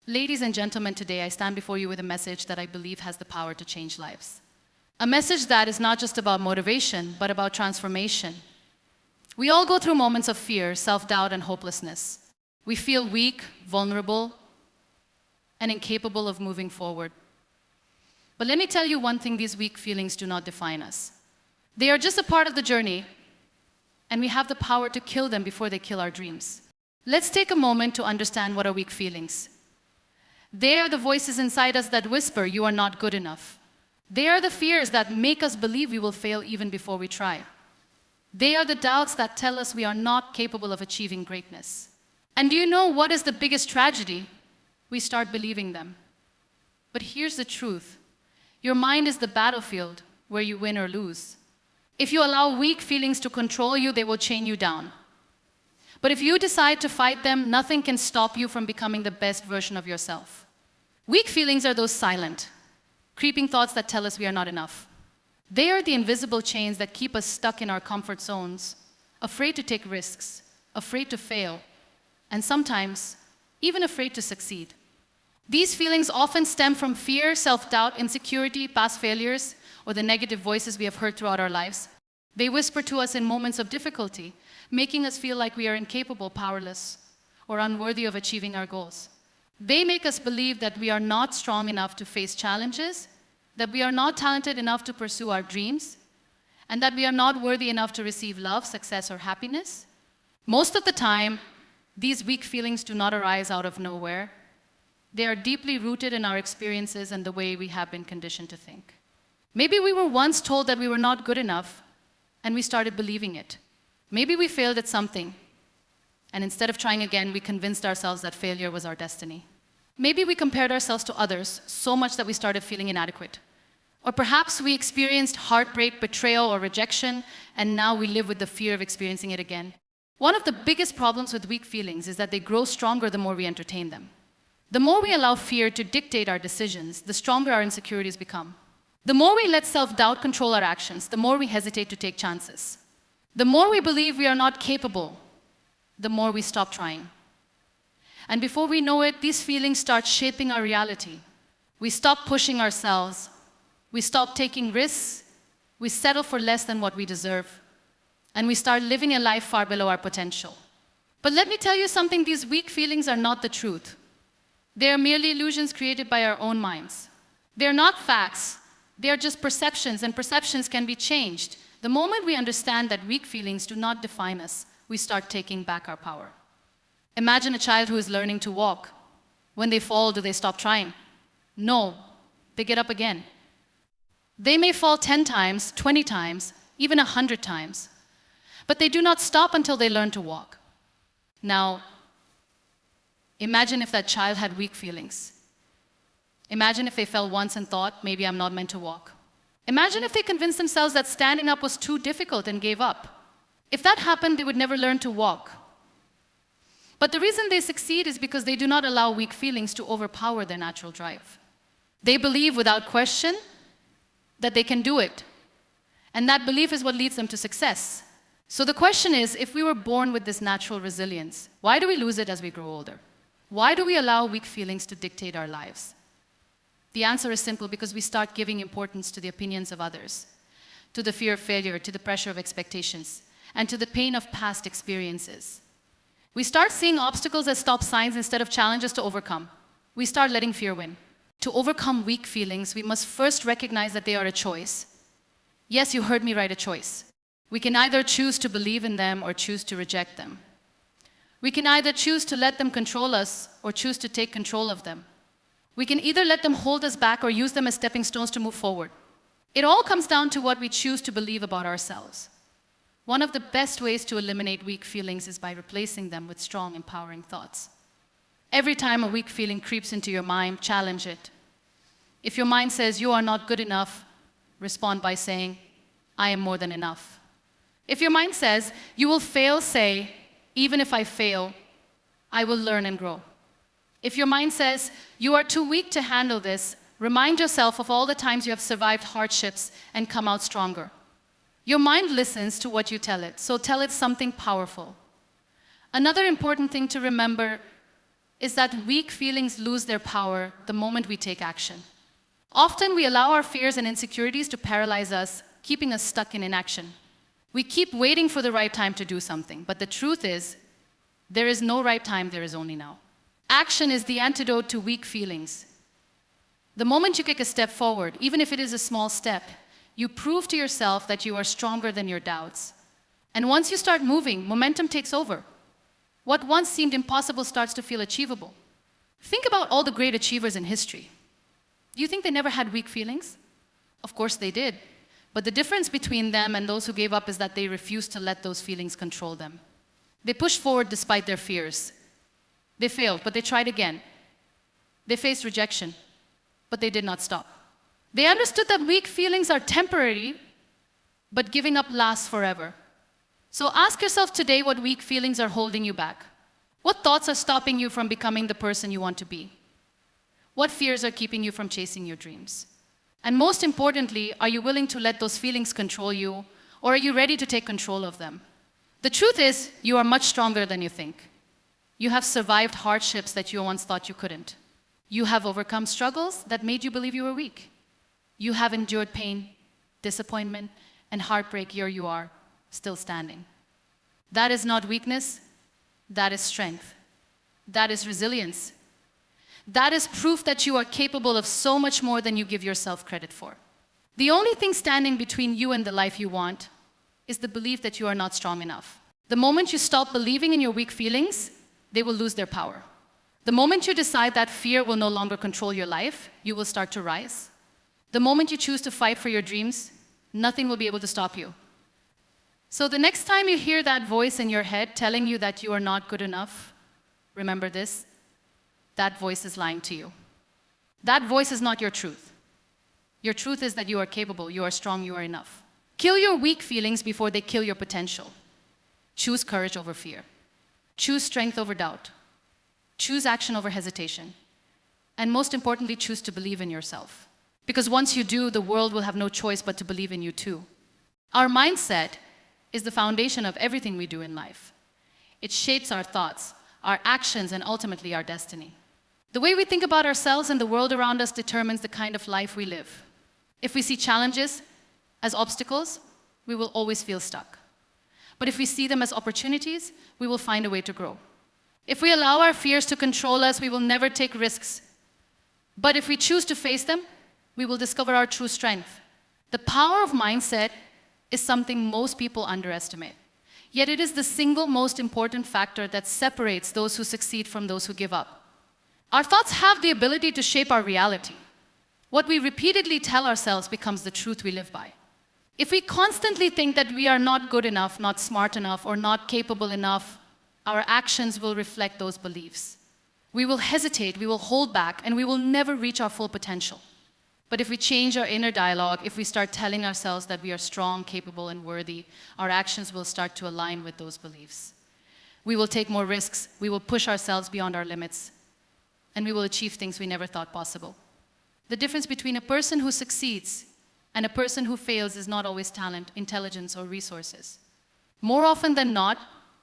Ladies and gentlemen, today I stand before you with a message that I believe has the power to change lives. A message that is not just about motivation, but about transformation. We all go through moments of fear, self-doubt, and hopelessness. We feel weak, vulnerable, and incapable of moving forward. But let me tell you one thing, these weak feelings do not define us. They are just a part of the journey, and we have the power to kill them before they kill our dreams. Let's take a moment to understand what are weak feelings. They are the voices inside us that whisper, "You are not good enough." They are the fears that make us believe we will fail even before we try. They are the doubts that tell us we are not capable of achieving greatness. And do you know what is the biggest tragedy? We start believing them. But here's the truth. Your mind is the battlefield where you win or lose. If you allow weak feelings to control you, they will chain you down. But if you decide to fight them, nothing can stop you from becoming the best version of yourself. Weak feelings are those silent, creeping thoughts that tell us we are not enough. They are the invisible chains that keep us stuck in our comfort zones, afraid to take risks, afraid to fail, and sometimes even afraid to succeed. These feelings often stem from fear, self-doubt, insecurity, past failures, or the negative voices we have heard throughout our lives. They whisper to us in moments of difficulty, making us feel like we are incapable, powerless, or unworthy of achieving our goals. They make us believe that we are not strong enough to face challenges, that we are not talented enough to pursue our dreams, and that we are not worthy enough to receive love, success, or happiness. Most of the time, these weak feelings do not arise out of nowhere. They are deeply rooted in our experiences and the way we have been conditioned to think. Maybe we were once told that we were not good enough, and we started believing it. Maybe we failed at something, and instead of trying again, we convinced ourselves that failure was our destiny. Maybe we compared ourselves to others so much that we started feeling inadequate. Or perhaps we experienced heartbreak, betrayal, or rejection, and now we live with the fear of experiencing it again. One of the biggest problems with weak feelings is that they grow stronger the more we entertain them. The more we allow fear to dictate our decisions, the stronger our insecurities become. The more we let self-doubt control our actions, the more we hesitate to take chances. The more we believe we are not capable, the more we stop trying. And before we know it, these feelings start shaping our reality. We stop pushing ourselves. We stop taking risks. We settle for less than what we deserve. And we start living a life far below our potential. But let me tell you something, these weak feelings are not the truth. They are merely illusions created by our own minds. They are not facts. They are just perceptions, and perceptions can be changed. The moment we understand that weak feelings do not define us, we start taking back our power. Imagine a child who is learning to walk. When they fall, do they stop trying? No, they get up again. They may fall 10 times, 20 times, even 100 times, but they do not stop until they learn to walk. Now, imagine if that child had weak feelings. Imagine if they fell once and thought, maybe I'm not meant to walk. Imagine if they convinced themselves that standing up was too difficult and gave up. If that happened, they would never learn to walk. But the reason they succeed is because they do not allow weak feelings to overpower their natural drive. They believe without question that they can do it. And that belief is what leads them to success. So the question is, if we were born with this natural resilience, why do we lose it as we grow older? Why do we allow weak feelings to dictate our lives? The answer is simple, because we start giving importance to the opinions of others, to the fear of failure, to the pressure of expectations, and to the pain of past experiences. We start seeing obstacles as stop signs instead of challenges to overcome. We start letting fear win. To overcome weak feelings, we must first recognize that they are a choice. Yes, you heard me right, a choice. We can either choose to believe in them or choose to reject them. We can either choose to let them control us or choose to take control of them. We can either let them hold us back or use them as stepping stones to move forward. It all comes down to what we choose to believe about ourselves. One of the best ways to eliminate weak feelings is by replacing them with strong, empowering thoughts. Every time a weak feeling creeps into your mind, challenge it. If your mind says you are not good enough, respond by saying, I am more than enough. If your mind says you will fail, say, even if I fail, I will learn and grow. If your mind says you are too weak to handle this, remind yourself of all the times you have survived hardships and come out stronger. Your mind listens to what you tell it, so tell it something powerful. Another important thing to remember is that weak feelings lose their power the moment we take action. Often we allow our fears and insecurities to paralyze us, keeping us stuck in inaction. We keep waiting for the right time to do something, but the truth is, there is no right time, there is only now. Action is the antidote to weak feelings. The moment you take a step forward, even if it is a small step, you prove to yourself that you are stronger than your doubts. And once you start moving, momentum takes over. What once seemed impossible starts to feel achievable. Think about all the great achievers in history. Do you think they never had weak feelings? Of course they did. But the difference between them and those who gave up is that they refused to let those feelings control them. They pushed forward despite their fears. They failed, but they tried again. They faced rejection, but they did not stop. They understood that weak feelings are temporary, but giving up lasts forever. So ask yourself today what weak feelings are holding you back. What thoughts are stopping you from becoming the person you want to be? What fears are keeping you from chasing your dreams? And most importantly, are you willing to let those feelings control you, or are you ready to take control of them? The truth is, you are much stronger than you think. You have survived hardships that you once thought you couldn't. You have overcome struggles that made you believe you were weak. You have endured pain, disappointment, and heartbreak. Here you are, still standing. That is not weakness, that is strength. That is resilience. That is proof that you are capable of so much more than you give yourself credit for. The only thing standing between you and the life you want is the belief that you are not strong enough. The moment you stop believing in your weak feelings, they will lose their power. The moment you decide that fear will no longer control your life, you will start to rise. The moment you choose to fight for your dreams, nothing will be able to stop you. So the next time you hear that voice in your head telling you that you are not good enough, remember this, that voice is lying to you. That voice is not your truth. Your truth is that you are capable, you are strong, you are enough. Kill your weak feelings before they kill your potential. Choose courage over fear. Choose strength over doubt. Choose action over hesitation. And most importantly, choose to believe in yourself. Because once you do, the world will have no choice but to believe in you too. Our mindset is the foundation of everything we do in life. It shapes our thoughts, our actions, and ultimately our destiny. The way we think about ourselves and the world around us determines the kind of life we live. If we see challenges as obstacles, we will always feel stuck. But if we see them as opportunities, we will find a way to grow. If we allow our fears to control us, we will never take risks. But if we choose to face them, we will discover our true strength. The power of mindset is something most people underestimate. Yet it is the single most important factor that separates those who succeed from those who give up. Our thoughts have the ability to shape our reality. What we repeatedly tell ourselves becomes the truth we live by. If we constantly think that we are not good enough, not smart enough, or not capable enough, our actions will reflect those beliefs. We will hesitate, we will hold back, and we will never reach our full potential. But if we change our inner dialogue, if we start telling ourselves that we are strong, capable, and worthy, our actions will start to align with those beliefs. We will take more risks, we will push ourselves beyond our limits, and we will achieve things we never thought possible. The difference between a person who succeeds and a person who fails is not always talent, intelligence, or resources. More often than not,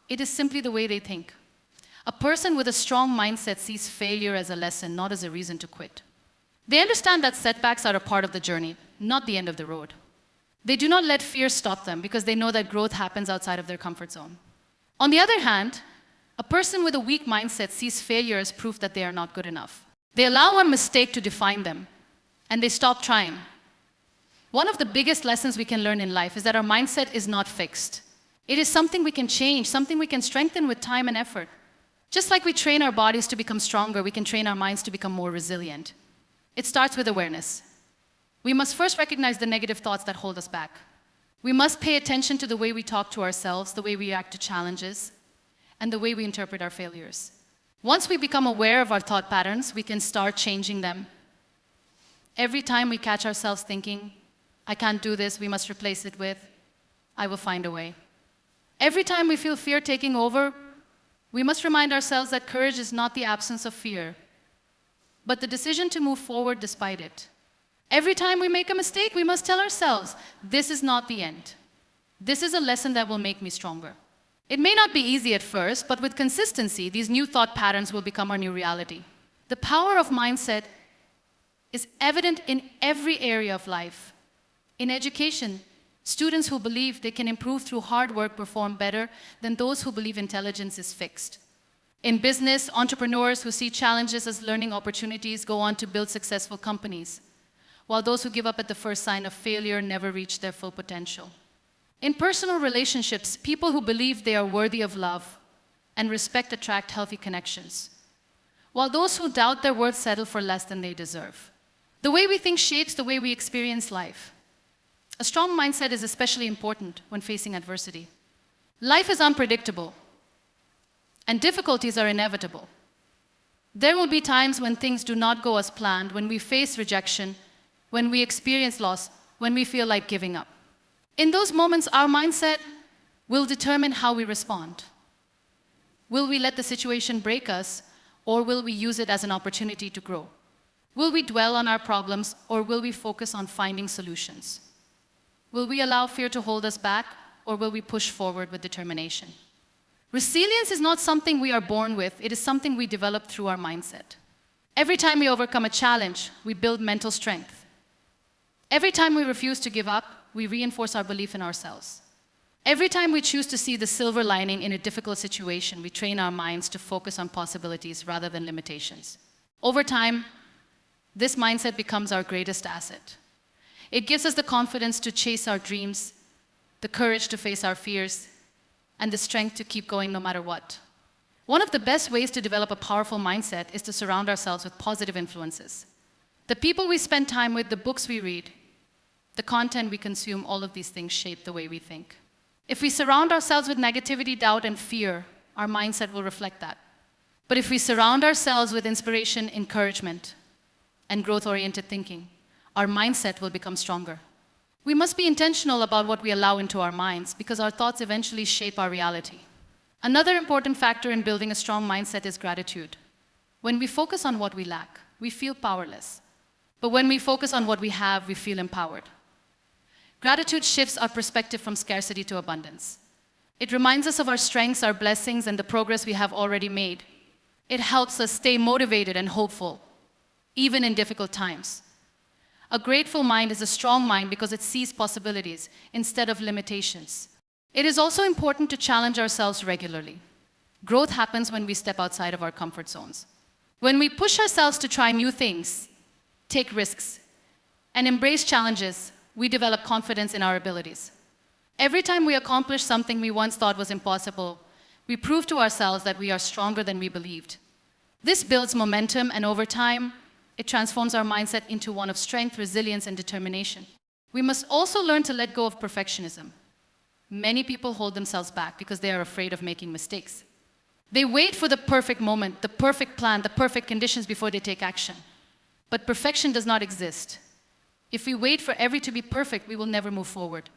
it is simply the way they think. A person with a strong mindset sees failure as a lesson, not as a reason to quit. They understand that setbacks are a part of the journey, not the end of the road. They do not let fear stop them because they know that growth happens outside of their comfort zone. On the other hand, a person with a weak mindset sees failure as proof that they are not good enough. They allow a mistake to define them, and they stop trying. One of the biggest lessons we can learn in life is that our mindset is not fixed. It is something we can change, something we can strengthen with time and effort. Just like we train our bodies to become stronger, we can train our minds to become more resilient. It starts with awareness. We must first recognize the negative thoughts that hold us back. We must pay attention to the way we talk to ourselves, the way we react to challenges, and the way we interpret our failures. Once we become aware of our thought patterns, we can start changing them. Every time we catch ourselves thinking, I can't do this, we must replace it with, I will find a way. Every time we feel fear taking over, we must remind ourselves that courage is not the absence of fear, but the decision to move forward despite it. Every time we make a mistake, we must tell ourselves, this is not the end. This is a lesson that will make me stronger. It may not be easy at first, but with consistency, these new thought patterns will become our new reality. The power of mindset is evident in every area of life. In education, students who believe they can improve through hard work perform better than those who believe intelligence is fixed. In business, entrepreneurs who see challenges as learning opportunities go on to build successful companies, while those who give up at the first sign of failure never reach their full potential. In personal relationships, people who believe they are worthy of love and respect attract healthy connections, while those who doubt their worth settle for less than they deserve. The way we think shapes the way we experience life. A strong mindset is especially important when facing adversity. Life is unpredictable, and difficulties are inevitable. There will be times when things do not go as planned, when we face rejection, when we experience loss, when we feel like giving up. In those moments, our mindset will determine how we respond. Will we let the situation break us, or will we use it as an opportunity to grow? Will we dwell on our problems, or will we focus on finding solutions? Will we allow fear to hold us back, or will we push forward with determination? Resilience is not something we are born with, it is something we develop through our mindset. Every time we overcome a challenge, we build mental strength. Every time we refuse to give up, we reinforce our belief in ourselves. Every time we choose to see the silver lining in a difficult situation, we train our minds to focus on possibilities rather than limitations. Over time, this mindset becomes our greatest asset. It gives us the confidence to chase our dreams, the courage to face our fears, and the strength to keep going no matter what. One of the best ways to develop a powerful mindset is to surround ourselves with positive influences. The people we spend time with, the books we read, the content we consume, all of these things shape the way we think. If we surround ourselves with negativity, doubt, and fear, our mindset will reflect that. But if we surround ourselves with inspiration, encouragement, and growth-oriented thinking, our mindset will become stronger. We must be intentional about what we allow into our minds because our thoughts eventually shape our reality. Another important factor in building a strong mindset is gratitude. When we focus on what we lack, we feel powerless. But when we focus on what we have, we feel empowered. Gratitude shifts our perspective from scarcity to abundance. It reminds us of our strengths, our blessings, and the progress we have already made. It helps us stay motivated and hopeful, even in difficult times. A grateful mind is a strong mind because it sees possibilities instead of limitations. It is also important to challenge ourselves regularly. Growth happens when we step outside of our comfort zones. When we push ourselves to try new things, take risks, and embrace challenges, we develop confidence in our abilities. Every time we accomplish something we once thought was impossible, we prove to ourselves that we are stronger than we believed. This builds momentum, and over time, it transforms our mindset into one of strength, resilience, and determination. We must also learn to let go of perfectionism. Many people hold themselves back because they are afraid of making mistakes. They wait for the perfect moment, the perfect plan, the perfect conditions before they take action. But perfection does not exist. If we wait for everything to be perfect, we will never move forward.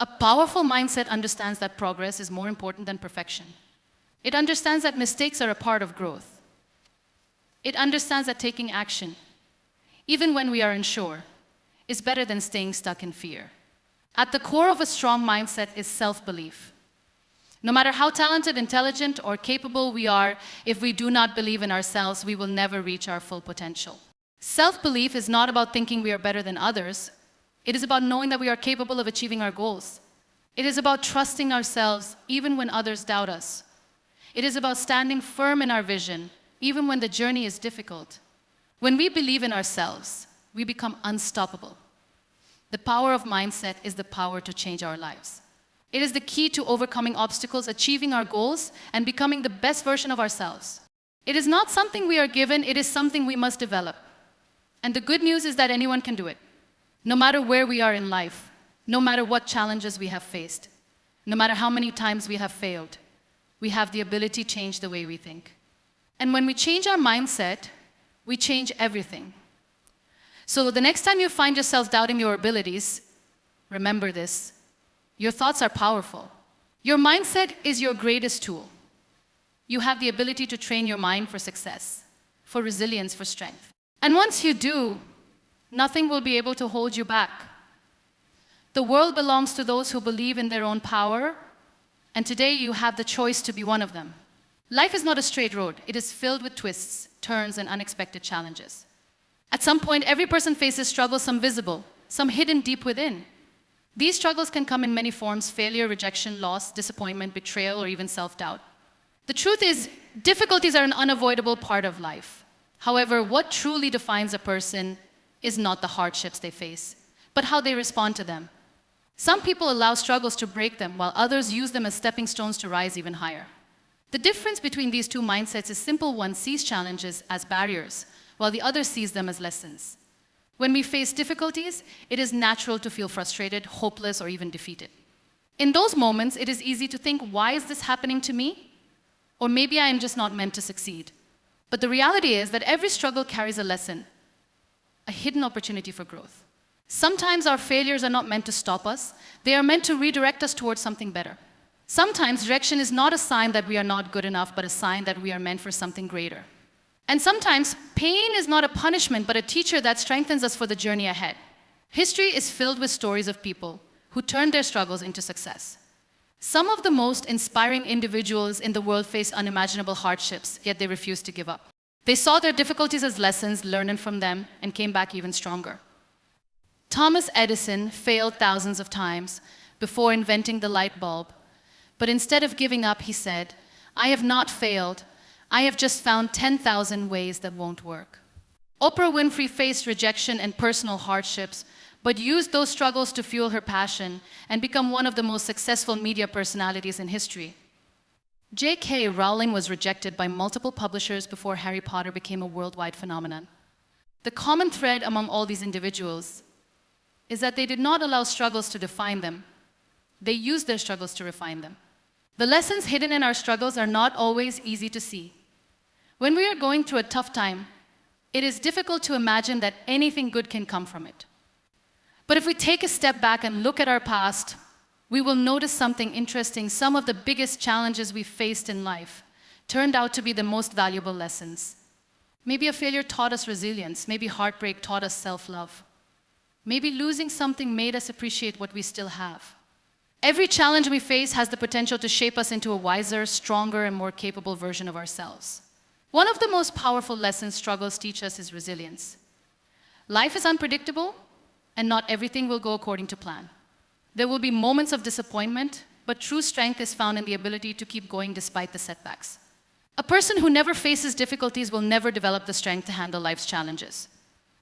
A powerful mindset understands that progress is more important than perfection. It understands that mistakes are a part of growth. It understands that taking action, even when we are unsure, is better than staying stuck in fear. At the core of a strong mindset is self-belief. No matter how talented, intelligent, or capable we are, if we do not believe in ourselves, we will never reach our full potential. Self-belief is not about thinking we are better than others. It is about knowing that we are capable of achieving our goals. It is about trusting ourselves even when others doubt us. It is about standing firm in our vision even when the journey is difficult. When we believe in ourselves, we become unstoppable. The power of mindset is the power to change our lives. It is the key to overcoming obstacles, achieving our goals, and becoming the best version of ourselves. It is not something we are given, it is something we must develop. And the good news is that anyone can do it. No matter where we are in life, no matter what challenges we have faced, no matter how many times we have failed, we have the ability to change the way we think. And when we change our mindset, we change everything. So the next time you find yourself doubting your abilities, remember this. Your thoughts are powerful. Your mindset is your greatest tool. You have the ability to train your mind for success, for resilience, for strength. And once you do, nothing will be able to hold you back. The world belongs to those who believe in their own power And today you have the choice to be one of them. Life is not a straight road. It is filled with twists, turns, and unexpected challenges. At some point, every person faces struggles, some visible, some hidden deep within. These struggles can come in many forms: failure, rejection, loss, disappointment, betrayal, or even self-doubt. The truth is, difficulties are an unavoidable part of life. However, what truly defines a person is not the hardships they face, but how they respond to them. Some people allow struggles to break them, while others use them as stepping stones to rise even higher. The difference between these two mindsets is simple. One sees challenges as barriers, while the other sees them as lessons. When we face difficulties, it is natural to feel frustrated, hopeless, or even defeated. In those moments, it is easy to think, why is this happening to me? Or maybe I am just not meant to succeed. But the reality is that every struggle carries a lesson, a hidden opportunity for growth. Sometimes our failures are not meant to stop us. They are meant to redirect us towards something better. Sometimes rejection is not a sign that we are not good enough, but a sign that we are meant for something greater. And sometimes pain is not a punishment, but a teacher that strengthens us for the journey ahead. History is filled with stories of people who turned their struggles into success. Some of the most inspiring individuals in the world faced unimaginable hardships, yet they refused to give up. They saw their difficulties as lessons, learned from them, and came back even stronger. Thomas Edison failed thousands of times before inventing the light bulb, but instead of giving up, he said, "I have not failed. I have just found 10,000 ways that won't work." Oprah Winfrey faced rejection and personal hardships, but used those struggles to fuel her passion and become one of the most successful media personalities in history. J.K. Rowling was rejected by multiple publishers before Harry Potter became a worldwide phenomenon. The common thread among all these individuals is that they did not allow struggles to define them. They used their struggles to refine them. The lessons hidden in our struggles are not always easy to see. When we are going through a tough time, it is difficult to imagine that anything good can come from it. But if we take a step back and look at our past, we will notice something interesting. Some of the biggest challenges we faced in life turned out to be the most valuable lessons. Maybe a failure taught us resilience. Maybe heartbreak taught us self-love. Maybe losing something made us appreciate what we still have. Every challenge we face has the potential to shape us into a wiser, stronger, and more capable version of ourselves. One of the most powerful lessons struggles teach us is resilience. Life is unpredictable, and not everything will go according to plan. There will be moments of disappointment, but true strength is found in the ability to keep going despite the setbacks. A person who never faces difficulties will never develop the strength to handle life's challenges.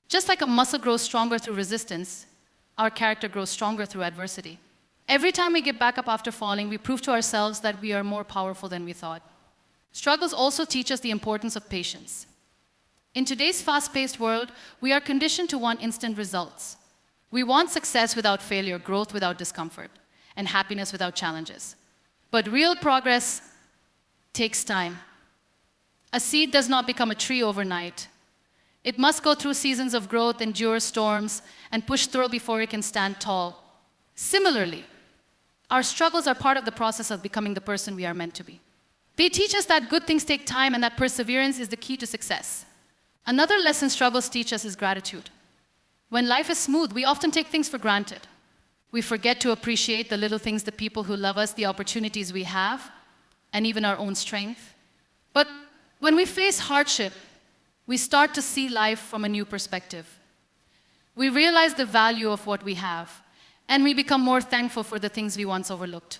Just like a muscle grows stronger through resistance, our character grows stronger through adversity. Every time we get back up after falling, we prove to ourselves that we are more powerful than we thought. Struggles also teach us the importance of patience. In today's fast-paced world, we are conditioned to want instant results. We want success without failure, growth without discomfort, and happiness without challenges. But real progress takes time. A seed does not become a tree overnight. It must go through seasons of growth, endure storms, and push through before it can stand tall. Similarly, our struggles are part of the process of becoming the person we are meant to be. They teach us that good things take time and that perseverance is the key to success. Another lesson struggles teach us is gratitude. When life is smooth, we often take things for granted. We forget to appreciate the little things, the people who love us, the opportunities we have, and even our own strength. But when we face hardship, we start to see life from a new perspective. We realize the value of what we have, and we become more thankful for the things we once overlooked.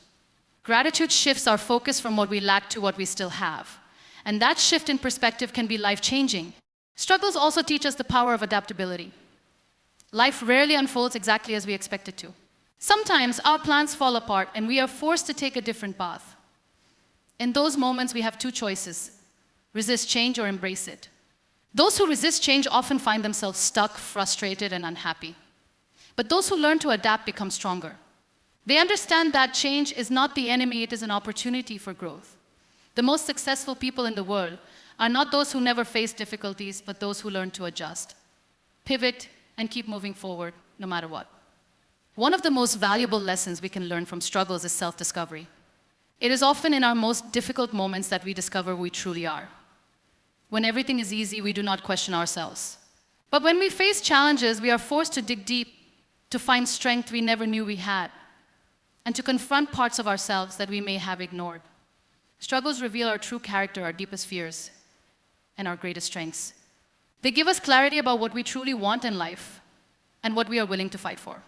Gratitude shifts our focus from what we lack to what we still have. And that shift in perspective can be life-changing. Struggles also teach us the power of adaptability. Life rarely unfolds exactly as we expect it to. Sometimes our plans fall apart and we are forced to take a different path. In those moments, we have two choices: resist change or embrace it. Those who resist change often find themselves stuck, frustrated, and unhappy. But those who learn to adapt become stronger. They understand that change is not the enemy, it is an opportunity for growth. The most successful people in the world are not those who never face difficulties, but those who learn to adjust, pivot, and keep moving forward no matter what. One of the most valuable lessons we can learn from struggles is self-discovery. It is often in our most difficult moments that we discover who we truly are. When everything is easy, we do not question ourselves. But when we face challenges, we are forced to dig deep to find strength we never knew we had. and to confront parts of ourselves that we may have ignored. Struggles reveal our true character, our deepest fears, and our greatest strengths. They give us clarity about what we truly want in life and what we are willing to fight for.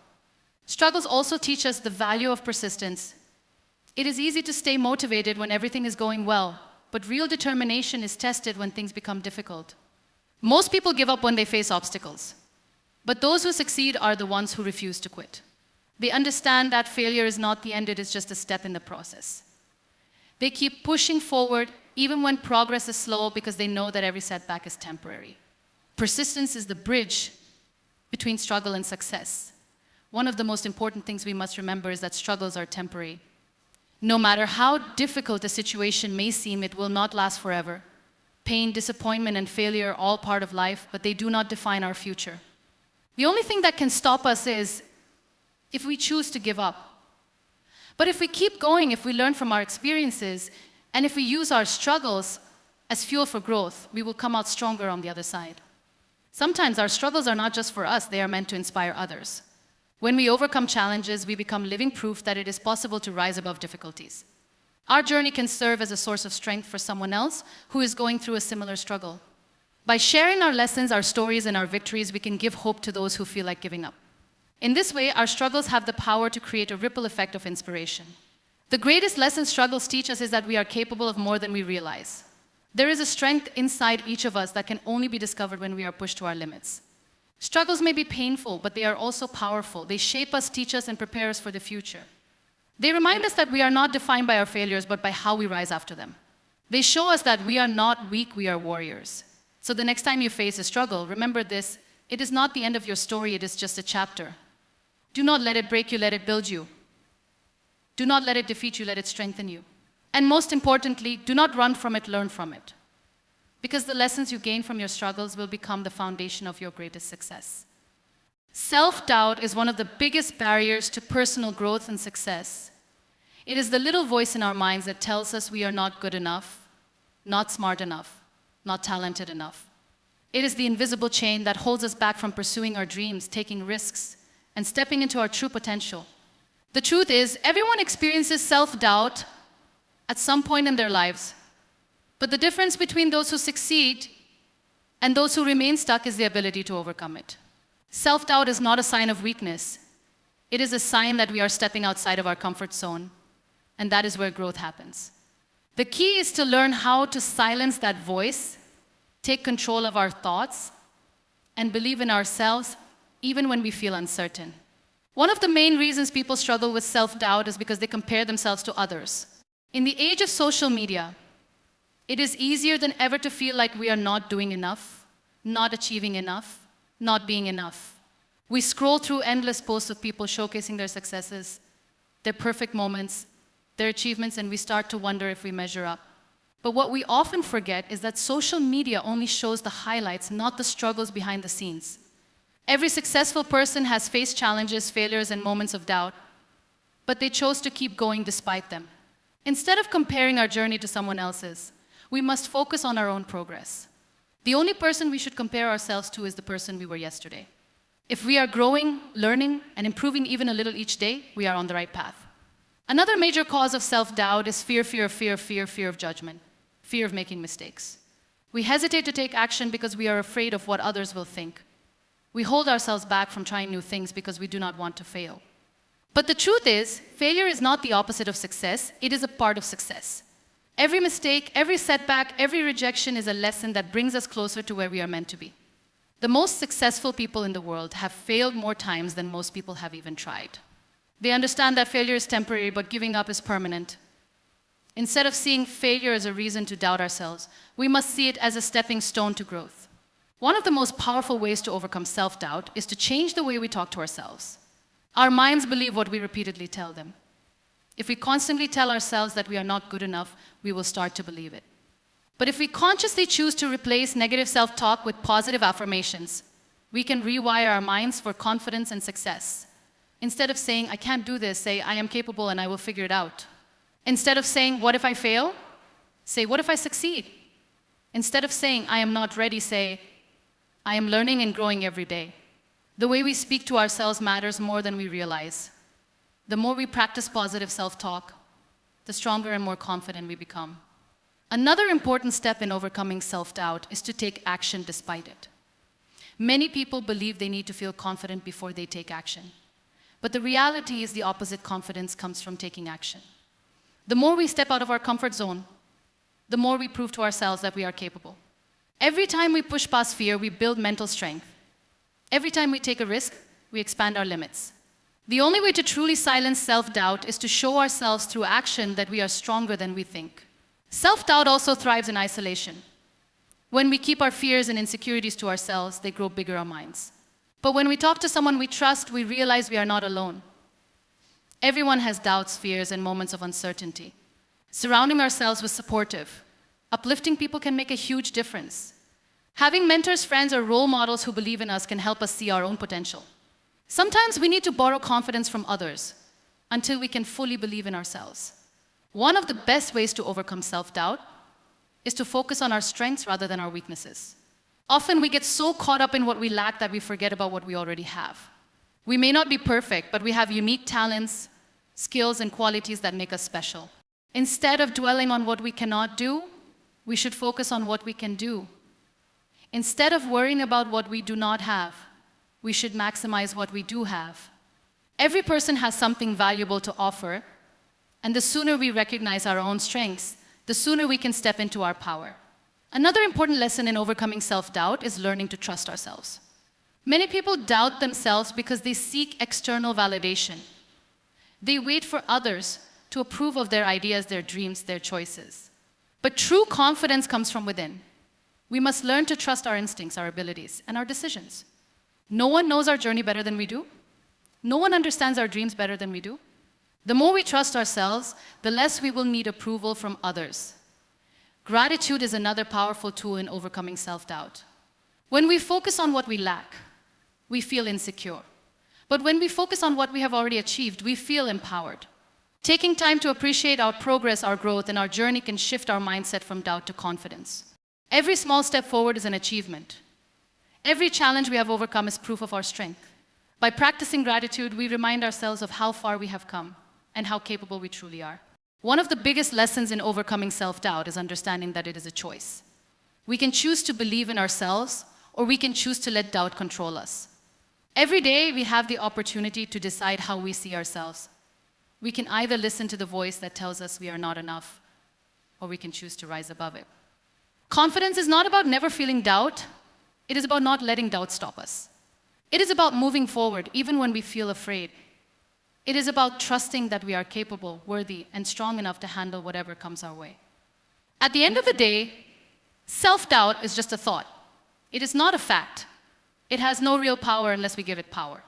Struggles also teach us the value of persistence. It is easy to stay motivated when everything is going well, but real determination is tested when things become difficult. Most people give up when they face obstacles, but those who succeed are the ones who refuse to quit. They understand that failure is not the end, it is just a step in the process. They keep pushing forward even when progress is slow because they know that every setback is temporary. Persistence is the bridge between struggle and success. One of the most important things we must remember is that struggles are temporary. No matter how difficult a situation may seem, it will not last forever. Pain, disappointment, and failure are all part of life, but they do not define our future. The only thing that can stop us is if we choose to give up. But if we keep going, if we learn from our experiences, and if we use our struggles as fuel for growth, we will come out stronger on the other side. Sometimes our struggles are not just for us, they are meant to inspire others. When we overcome challenges, we become living proof that it is possible to rise above difficulties. Our journey can serve as a source of strength for someone else who is going through a similar struggle. By sharing our lessons, our stories, and our victories, we can give hope to those who feel like giving up. In this way, our struggles have the power to create a ripple effect of inspiration. The greatest lesson struggles teach us is that we are capable of more than we realize. There is a strength inside each of us that can only be discovered when we are pushed to our limits. Struggles may be painful, but they are also powerful. They shape us, teach us, and prepare us for the future. They remind us that we are not defined by our failures, but by how we rise after them. They show us that we are not weak, we are warriors. So the next time you face a struggle, remember this: it is not the end of your story, it is just a chapter. Do not let it break you, let it build you. Do not let it defeat you, let it strengthen you. And most importantly, do not run from it, learn from it. Because the lessons you gain from your struggles will become the foundation of your greatest success. Self-doubt is one of the biggest barriers to personal growth and success. It is the little voice in our minds that tells us we are not good enough, not smart enough, not talented enough. It is the invisible chain that holds us back from pursuing our dreams, taking risks, and stepping into our true potential. The truth is, everyone experiences self-doubt at some point in their lives. But the difference between those who succeed and those who remain stuck is the ability to overcome it. Self-doubt is not a sign of weakness. It is a sign that we are stepping outside of our comfort zone, and that is where growth happens. The key is to learn how to silence that voice, take control of our thoughts, and believe in ourselves even when we feel uncertain. One of the main reasons people struggle with self-doubt is because they compare themselves to others. In the age of social media, it is easier than ever to feel like we are not doing enough, not achieving enough, not being enough. We scroll through endless posts of people showcasing their successes, their perfect moments, their achievements, and we start to wonder if we measure up. But what we often forget is that social media only shows the highlights, not the struggles behind the scenes. Every successful person has faced challenges, failures, and moments of doubt, but they chose to keep going despite them. Instead of comparing our journey to someone else's, we must focus on our own progress. The only person we should compare ourselves to is the person we were yesterday. If we are growing, learning, and improving even a little each day, we are on the right path. Another major cause of self-doubt is fear of judgment, fear of making mistakes. We hesitate to take action because we are afraid of what others will think. We hold ourselves back from trying new things because we do not want to fail. But the truth is, failure is not the opposite of success, it is a part of success. Every mistake, every setback, every rejection is a lesson that brings us closer to where we are meant to be. The most successful people in the world have failed more times than most people have even tried. They understand that failure is temporary, but giving up is permanent. Instead of seeing failure as a reason to doubt ourselves, we must see it as a stepping stone to growth. One of the most powerful ways to overcome self-doubt is to change the way we talk to ourselves. Our minds believe what we repeatedly tell them. If we constantly tell ourselves that we are not good enough, we will start to believe it. But if we consciously choose to replace negative self-talk with positive affirmations, we can rewire our minds for confidence and success. Instead of saying, I can't do this, say, I am capable and I will figure it out. Instead of saying, what if I fail? Say, what if I succeed? Instead of saying, I am not ready, say, I am learning and growing every day. The way we speak to ourselves matters more than we realize. The more we practice positive self-talk, the stronger and more confident we become. Another important step in overcoming self-doubt is to take action despite it. Many people believe they need to feel confident before they take action. But the reality is the opposite. Confidence comes from taking action. The more we step out of our comfort zone, the more we prove to ourselves that we are capable. Every time we push past fear, we build mental strength. Every time we take a risk, we expand our limits. The only way to truly silence self-doubt is to show ourselves through action that we are stronger than we think. Self-doubt also thrives in isolation. When we keep our fears and insecurities to ourselves, they grow bigger in our minds. But when we talk to someone we trust, we realize we are not alone. Everyone has doubts, fears, and moments of uncertainty. Surrounding ourselves with supportive, uplifting people can make a huge difference. Having mentors, friends, or role models who believe in us can help us see our own potential. Sometimes we need to borrow confidence from others until we can fully believe in ourselves. One of the best ways to overcome self-doubt is to focus on our strengths rather than our weaknesses. Often we get so caught up in what we lack that we forget about what we already have. We may not be perfect, but we have unique talents, skills, and qualities that make us special. Instead of dwelling on what we cannot do, we should focus on what we can do. Instead of worrying about what we do not have, we should maximize what we do have. Every person has something valuable to offer, and the sooner we recognize our own strengths, the sooner we can step into our power. Another important lesson in overcoming self-doubt is learning to trust ourselves. Many people doubt themselves because they seek external validation. They wait for others to approve of their ideas, their dreams, their choices. But true confidence comes from within. We must learn to trust our instincts, our abilities, and our decisions. No one knows our journey better than we do. No one understands our dreams better than we do. The more we trust ourselves, the less we will need approval from others. Gratitude is another powerful tool in overcoming self-doubt. When we focus on what we lack, we feel insecure. But when we focus on what we have already achieved, we feel empowered. Taking time to appreciate our progress, our growth, and our journey can shift our mindset from doubt to confidence. Every small step forward is an achievement. Every challenge we have overcome is proof of our strength. By practicing gratitude, we remind ourselves of how far we have come and how capable we truly are. One of the biggest lessons in overcoming self-doubt is understanding that it is a choice. We can choose to believe in ourselves, or we can choose to let doubt control us. Every day, we have the opportunity to decide how we see ourselves. We can either listen to the voice that tells us we are not enough, or we can choose to rise above it. Confidence is not about never feeling doubt. It is about not letting doubt stop us. It is about moving forward even when we feel afraid. It is about trusting that we are capable, worthy, and strong enough to handle whatever comes our way. At the end of the day, self-doubt is just a thought. It is not a fact. It has no real power unless we give it power.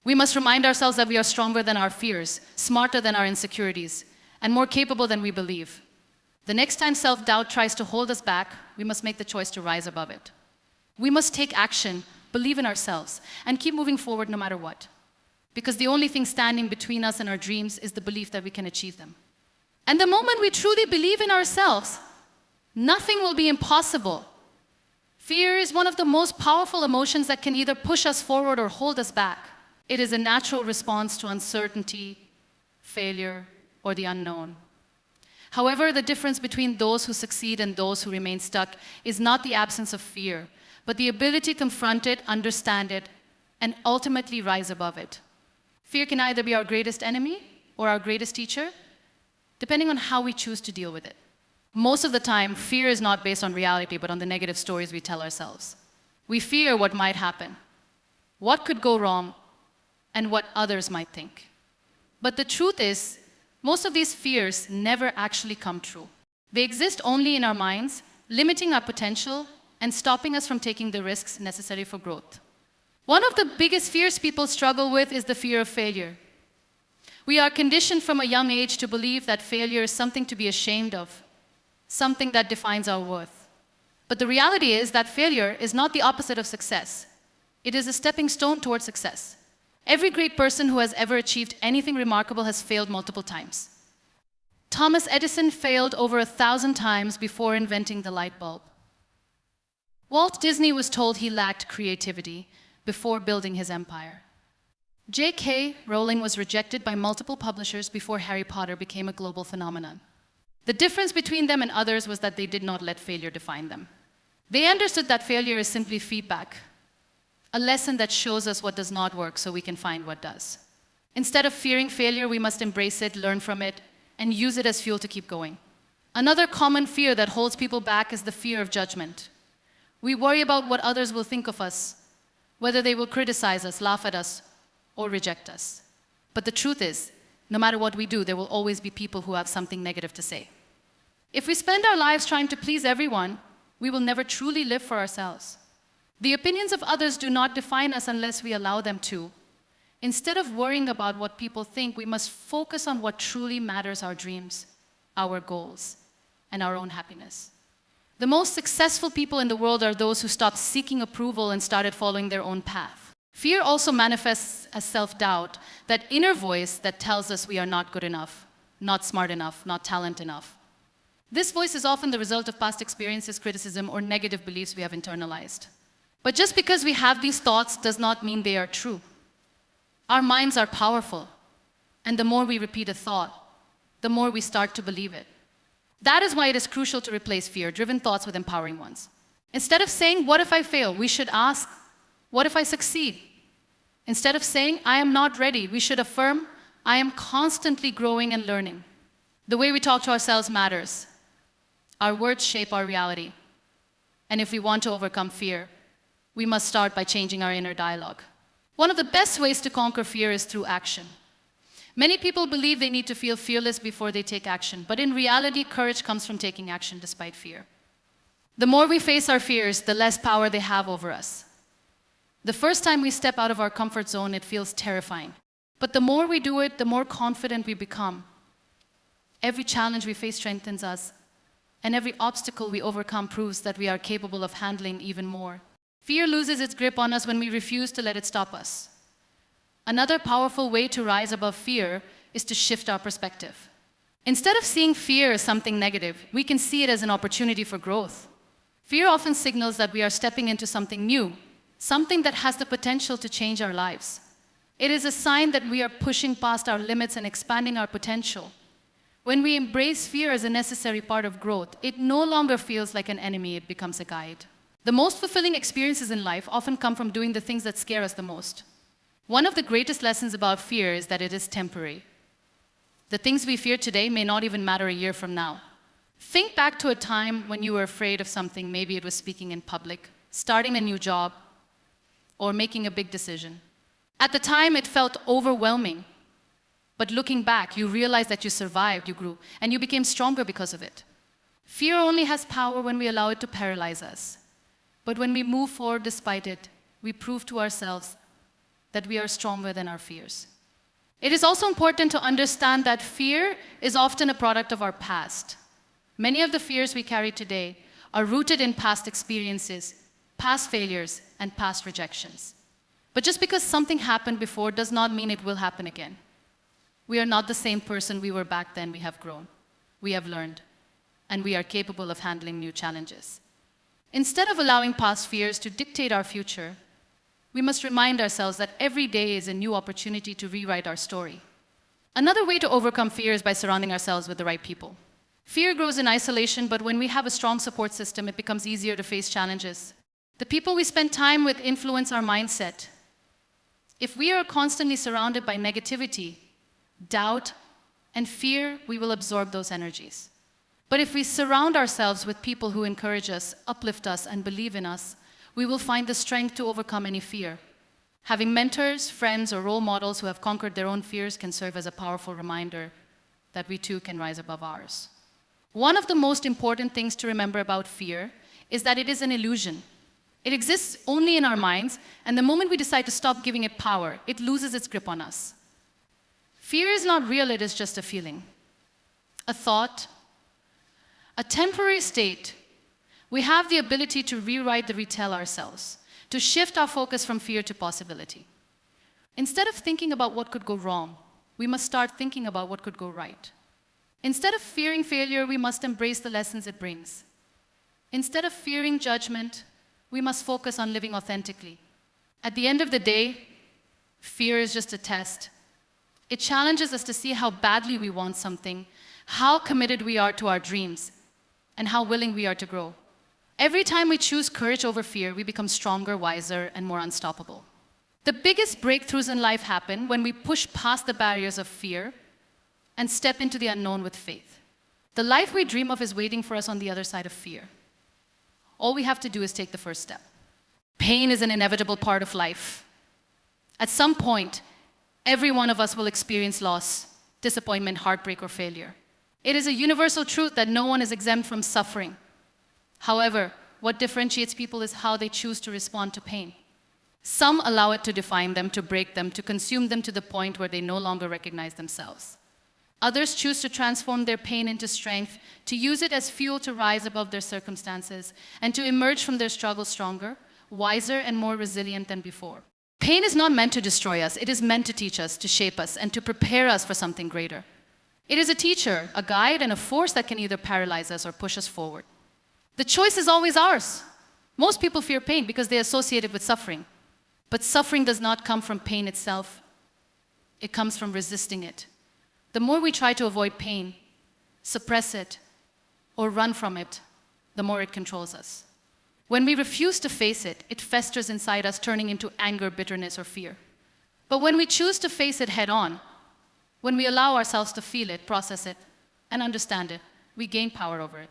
We must remind ourselves that we are stronger than our fears, smarter than our insecurities, and more capable than we believe. The next time self-doubt tries to hold us back, we must make the choice to rise above it. We must take action, believe in ourselves, and keep moving forward no matter what. Because the only thing standing between us and our dreams is the belief that we can achieve them. And the moment we truly believe in ourselves, nothing will be impossible. Fear is one of the most powerful emotions that can either push us forward or hold us back. It is a natural response to uncertainty, failure, or the unknown. However, the difference between those who succeed and those who remain stuck is not the absence of fear, but the ability to confront it, understand it, and ultimately rise above it. Fear can either be our greatest enemy or our greatest teacher, depending on how we choose to deal with it. Most of the time, fear is not based on reality, but on the negative stories we tell ourselves. We fear what might happen, what could go wrong, and what others might think. But the truth is, most of these fears never actually come true. They exist only in our minds, limiting our potential and stopping us from taking the risks necessary for growth. One of the biggest fears people struggle with is the fear of failure. We are conditioned from a young age to believe that failure is something to be ashamed of, something that defines our worth. But the reality is that failure is not the opposite of success. It is a stepping stone towards success. Every great person who has ever achieved anything remarkable has failed multiple times. Thomas Edison failed over 1,000 times before inventing the light bulb. Walt Disney was told he lacked creativity before building his empire. J.K. Rowling was rejected by multiple publishers before Harry Potter became a global phenomenon. The difference between them and others was that they did not let failure define them. They understood that failure is simply feedback, a lesson that shows us what does not work so we can find what does. Instead of fearing failure, we must embrace it, learn from it, and use it as fuel to keep going. Another common fear that holds people back is the fear of judgment. We worry about what others will think of us, whether they will criticize us, laugh at us, or reject us. But the truth is, no matter what we do, there will always be people who have something negative to say. If we spend our lives trying to please everyone, we will never truly live for ourselves. The opinions of others do not define us unless we allow them to. Instead of worrying about what people think, we must focus on what truly matters: our dreams, our goals, and our own happiness. The most successful people in the world are those who stopped seeking approval and started following their own path. Fear also manifests as self-doubt, that inner voice that tells us we are not good enough, not smart enough, not talented enough. This voice is often the result of past experiences, criticism, or negative beliefs we have internalized. But just because we have these thoughts does not mean they are true. Our minds are powerful, and the more we repeat a thought, the more we start to believe it. That is why it is crucial to replace fear-driven thoughts with empowering ones. Instead of saying, "What if I fail?" we should ask, "What if I succeed?" Instead of saying, "I am not ready," we should affirm, "I am constantly growing and learning." The way we talk to ourselves matters. Our words shape our reality. And if we want to overcome fear, we must start by changing our inner dialogue. One of the best ways to conquer fear is through action. Many people believe they need to feel fearless before they take action, but in reality, courage comes from taking action despite fear. The more we face our fears, the less power they have over us. The first time we step out of our comfort zone, it feels terrifying. But the more we do it, the more confident we become. Every challenge we face strengthens us, and every obstacle we overcome proves that we are capable of handling even more. Fear loses its grip on us when we refuse to let it stop us. Another powerful way to rise above fear is to shift our perspective. Instead of seeing fear as something negative, we can see it as an opportunity for growth. Fear often signals that we are stepping into something new, something that has the potential to change our lives. It is a sign that we are pushing past our limits and expanding our potential. When we embrace fear as a necessary part of growth, it no longer feels like an enemy, it becomes a guide. The most fulfilling experiences in life often come from doing the things that scare us the most. One of the greatest lessons about fear is that it is temporary. The things we fear today may not even matter a year from now. Think back to a time when you were afraid of something. Maybe it was speaking in public, starting a new job, or making a big decision. At the time, it felt overwhelming. But looking back, you realize that you survived, you grew, and you became stronger because of it. Fear only has power when we allow it to paralyze us. But when we move forward despite it, we prove to ourselves that we are stronger than our fears. It is also important to understand that fear is often a product of our past. Many of the fears we carry today are rooted in past experiences, past failures, and past rejections. But just because something happened before does not mean it will happen again. We are not the same person we were back then. We have grown, we have learned, and we are capable of handling new challenges. Instead of allowing past fears to dictate our future, we must remind ourselves that every day is a new opportunity to rewrite our story. Another way to overcome fear is by surrounding ourselves with the right people. Fear grows in isolation, but when we have a strong support system, it becomes easier to face challenges. The people we spend time with influence our mindset. If we are constantly surrounded by negativity, doubt, and fear, we will absorb those energies. But if we surround ourselves with people who encourage us, uplift us, and believe in us, we will find the strength to overcome any fear. Having mentors, friends, or role models who have conquered their own fears can serve as a powerful reminder that we too can rise above ours. One of the most important things to remember about fear is that it is an illusion. It exists only in our minds, and the moment we decide to stop giving it power, it loses its grip on us. Fear is not real, it is just a feeling, a thought, a temporary state. We have the ability to rewrite the retell ourselves, to shift our focus from fear to possibility. Instead of thinking about what could go wrong, we must start thinking about what could go right. Instead of fearing failure, we must embrace the lessons it brings. Instead of fearing judgment, we must focus on living authentically. At the end of the day, Fear is just a test. It challenges us to see how badly we want something, how committed we are to our dreams, and how willing we are to grow. Every time we choose courage over fear, we become stronger, wiser, and more unstoppable. The biggest breakthroughs in life happen when we push past the barriers of fear and step into the unknown with faith. The life we dream of is waiting for us on the other side of fear. All we have to do is take the first step. Pain is an inevitable part of life. At some point, every one of us will experience loss, disappointment, heartbreak, or failure. It is a universal truth that no one is exempt from suffering. However, what differentiates people is how they choose to respond to pain. Some allow it to define them, to break them, to consume them to the point where they no longer recognize themselves. Others choose to transform their pain into strength, to use it as fuel to rise above their circumstances, and to emerge from their struggle stronger, wiser, and more resilient than before. Pain is not meant to destroy us. It is meant to teach us, to shape us, and to prepare us for something greater. It is a teacher, a guide, and a force that can either paralyze us or push us forward. The choice is always ours. Most people fear pain because they associate it with suffering. But suffering does not come from pain itself. It comes from resisting it. The more we try to avoid pain, suppress it, or run from it, the more it controls us. When we refuse to face it, it festers inside us, turning into anger, bitterness, or fear. But when we choose to face it head on, when we allow ourselves to feel it, process it, and understand it, we gain power over it.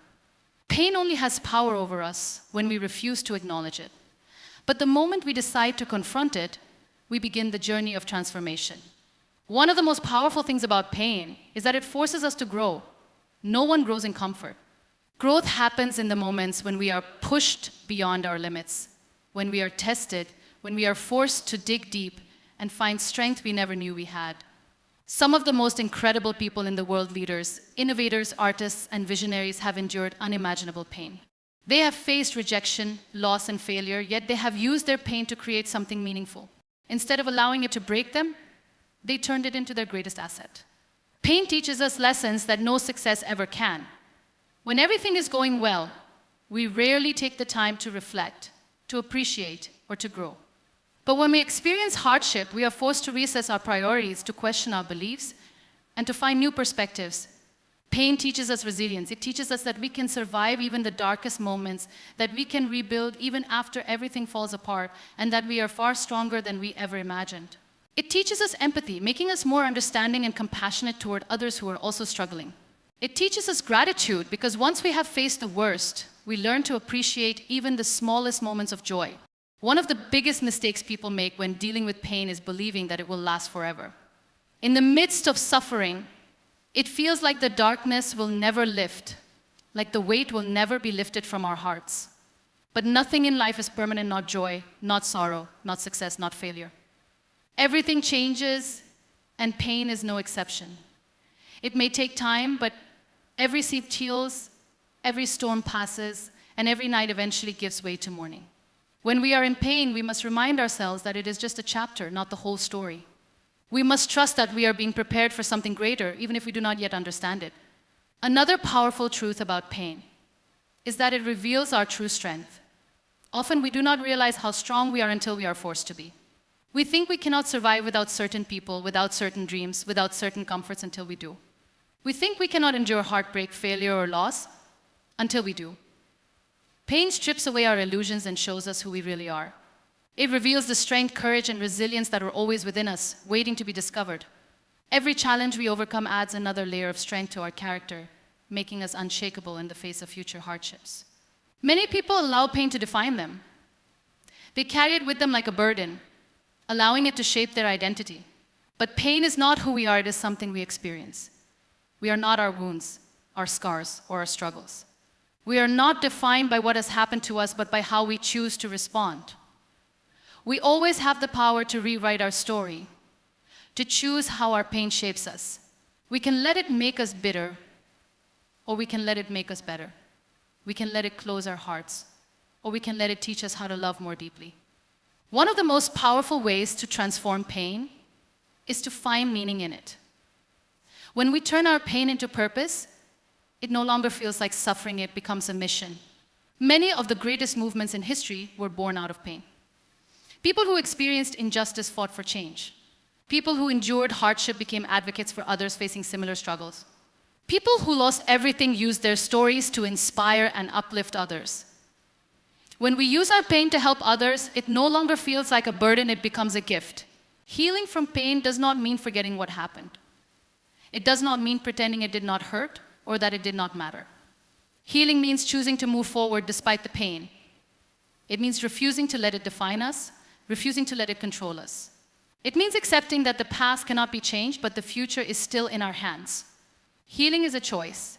Pain only has power over us when we refuse to acknowledge it. But the moment we decide to confront it, we begin the journey of transformation. One of the most powerful things about pain is that it forces us to grow. No one grows in comfort. Growth happens in the moments when we are pushed beyond our limits, when we are tested, when we are forced to dig deep and find strength we never knew we had. Some of the most incredible people in the world, leaders, innovators, artists, and visionaries, have endured unimaginable pain. They have faced rejection, loss, and failure, yet they have used their pain to create something meaningful. Instead of allowing it to break them, they turned it into their greatest asset. Pain teaches us lessons that no success ever can. When everything is going well, we rarely take the time to reflect, to appreciate, or to grow. But when we experience hardship, we are forced to reassess our priorities, to question our beliefs, and to find new perspectives. Pain teaches us resilience. It teaches us that we can survive even the darkest moments, that we can rebuild even after everything falls apart, and that we are far stronger than we ever imagined. It teaches us empathy, making us more understanding and compassionate toward others who are also struggling. It teaches us gratitude, because once we have faced the worst, we learn to appreciate even the smallest moments of joy. One of the biggest mistakes people make when dealing with pain is believing that it will last forever. In the midst of suffering, it feels like the darkness will never lift, like the weight will never be lifted from our hearts. But nothing in life is permanent, not joy, not sorrow, not success, not failure. Everything changes, and pain is no exception. It may take time, but every sea heals, every storm passes, and every night eventually gives way to morning. When we are in pain, we must remind ourselves that it is just a chapter, not the whole story. We must trust that we are being prepared for something greater, even if we do not yet understand it. Another powerful truth about pain is that it reveals our true strength. Often we do not realize how strong we are until we are forced to be. We think we cannot survive without certain people, without certain dreams, without certain comforts until we do. We think we cannot endure heartbreak, failure, or loss until we do. Pain strips away our illusions and shows us who we really are. It reveals the strength, courage, and resilience that are always within us, waiting to be discovered. Every challenge we overcome adds another layer of strength to our character, making us unshakable in the face of future hardships. Many people allow pain to define them. They carry it with them like a burden, allowing it to shape their identity. But pain is not who we are, it is something we experience. We are not our wounds, our scars, or our struggles. We are not defined by what has happened to us, but by how we choose to respond. We always have the power to rewrite our story, to choose how our pain shapes us. We can let it make us bitter, or we can let it make us better. We can let it close our hearts, or we can let it teach us how to love more deeply. One of the most powerful ways to transform pain is to find meaning in it. When we turn our pain into purpose, it no longer feels like suffering, it becomes a mission. Many of the greatest movements in history were born out of pain. People who experienced injustice fought for change. People who endured hardship became advocates for others facing similar struggles. People who lost everything used their stories to inspire and uplift others. When we use our pain to help others, it no longer feels like a burden, it becomes a gift. Healing from pain does not mean forgetting what happened. It does not mean pretending it did not hurt or that it did not matter. Healing means choosing to move forward despite the pain. It means refusing to let it define us, refusing to let it control us. It means accepting that the past cannot be changed, but the future is still in our hands. Healing is a choice.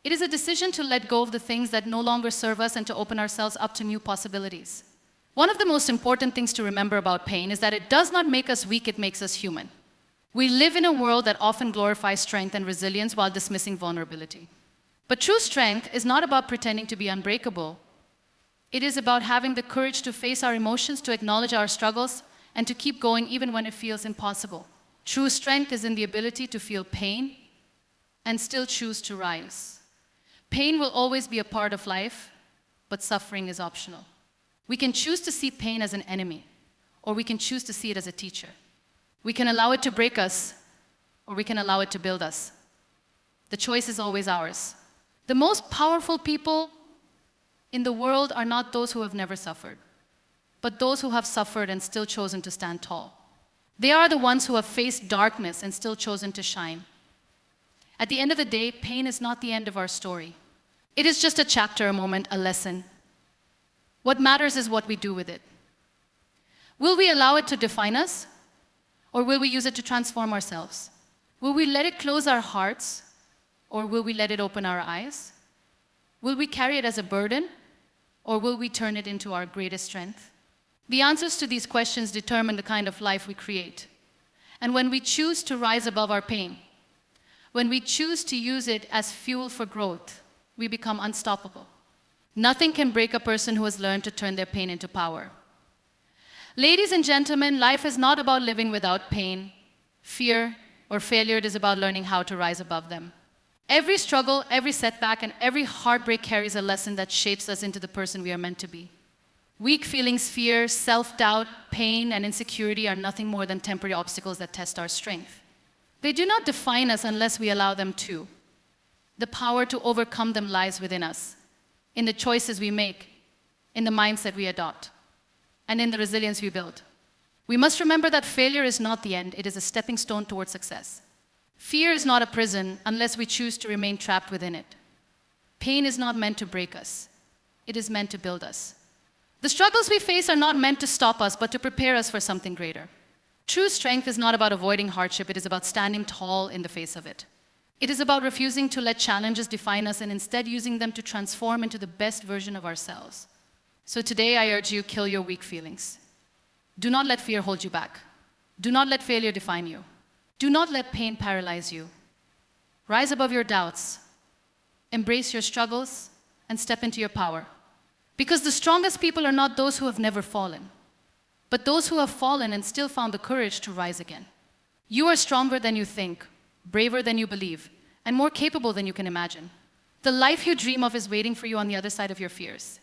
It is a decision to let go of the things that no longer serve us and to open ourselves up to new possibilities. One of the most important things to remember about pain is that it does not make us weak, it makes us human. We live in a world that often glorifies strength and resilience while dismissing vulnerability. But true strength is not about pretending to be unbreakable. It is about having the courage to face our emotions, to acknowledge our struggles, and to keep going even when it feels impossible. True strength is in the ability to feel pain and still choose to rise. Pain will always be a part of life, but suffering is optional. We can choose to see pain as an enemy, or we can choose to see it as a teacher. We can allow it to break us, or we can allow it to build us. The choice is always ours. The most powerful people in the world are not those who have never suffered, but those who have suffered and still chosen to stand tall. They are the ones who have faced darkness and still chosen to shine. At the end of the day, pain is not the end of our story. It is just a chapter, a moment, a lesson. What matters is what we do with it. Will we allow it to define us, or will we use it to transform ourselves? Will we let it close our hearts, or will we let it open our eyes? Will we carry it as a burden, or will we turn it into our greatest strength? The answers to these questions determine the kind of life we create. And when we choose to rise above our pain, when we choose to use it as fuel for growth, we become unstoppable. Nothing can break a person who has learned to turn their pain into power. Ladies and gentlemen, life is not about living without pain, fear, or failure. It is about learning how to rise above them. Every struggle, every setback, and every heartbreak carries a lesson that shapes us into the person we are meant to be. Weak feelings, fear, self-doubt, pain, and insecurity are nothing more than temporary obstacles that test our strength. They do not define us unless we allow them to. The power to overcome them lies within us, in the choices we make, in the mindset we adopt, and in the resilience we build. We must remember that failure is not the end, it is a stepping stone towards success. Fear is not a prison unless we choose to remain trapped within it. Pain is not meant to break us, it is meant to build us. The struggles we face are not meant to stop us, but to prepare us for something greater. True strength is not about avoiding hardship, it is about standing tall in the face of it. It is about refusing to let challenges define us and instead using them to transform into the best version of ourselves. So today I urge you, kill your weak feelings. Do not let fear hold you back. Do not let failure define you. Do not let pain paralyze you. Rise above your doubts. Embrace your struggles and step into your power. Because the strongest people are not those who have never fallen, but those who have fallen and still found the courage to rise again. You are stronger than you think, braver than you believe, and more capable than you can imagine. The life you dream of is waiting for you on the other side of your fears.